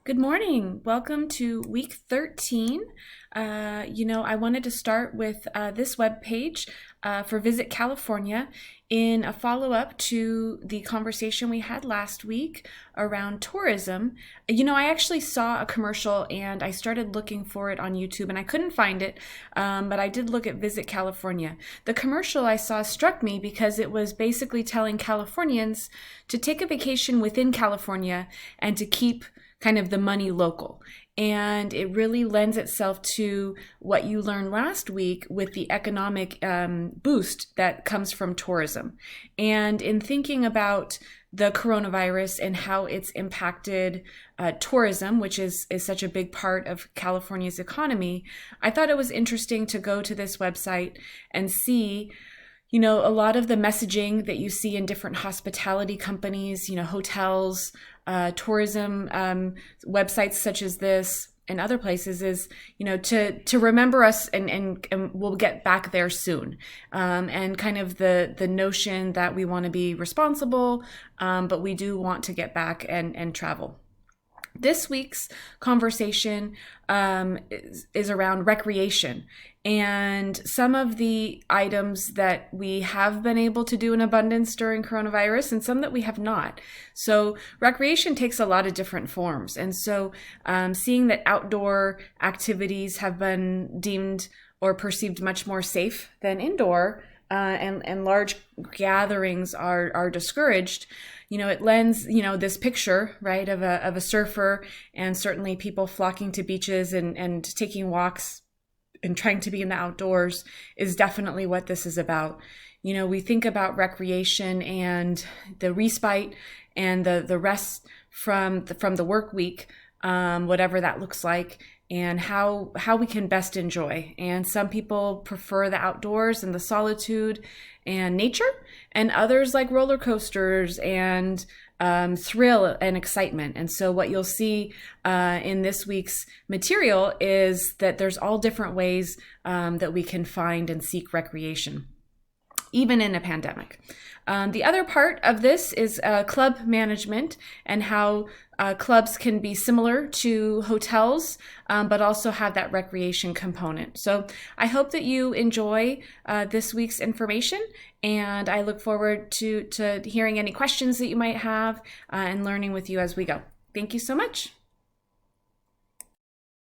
Good morning. Welcome to week 13. I wanted to start with this webpage for Visit California in a follow-up to the conversation we had last week around tourism. I actually saw a commercial and I started looking for it on YouTube and I couldn't find it, but I did look at Visit California. The commercial I saw struck me because it was basically telling Californians to take a vacation within California and to keep kind of the money local. And it really lends itself to what you learned last week with the economic boost that comes from tourism. And in thinking about the coronavirus and how it's impacted tourism, which is such a big part of California's economy, I thought it was interesting to go to this website and see a lot of the messaging that you see in different hospitality companies, hotels, tourism websites such as this and other places is, to remember us and we'll get back there soon. And kind of the notion that we want to be responsible, but we do want to get back and travel. This week's conversation is around recreation and some of the items that we have been able to do in abundance during coronavirus and some that we have not. So recreation takes a lot of different forms. And so seeing that outdoor activities have been deemed or perceived much more safe than indoor, and large gatherings are discouraged, it lends, this picture, right, of a surfer, and certainly people flocking to beaches and taking walks and trying to be in the outdoors is definitely what this is about. We think about recreation and the respite and the rest from the work week, whatever that looks like, and how we can best enjoy. And some people prefer the outdoors and the solitude and nature, and others like roller coasters and thrill and excitement. And so what you'll see in this week's material is that there's all different ways that we can find and seek recreation, even in a pandemic. The other part of this is club management and how clubs can be similar to hotels, but also have that recreation component. So I hope that you enjoy this week's information, and I look forward to hearing any questions that you might have and learning with you as we go. Thank you so much.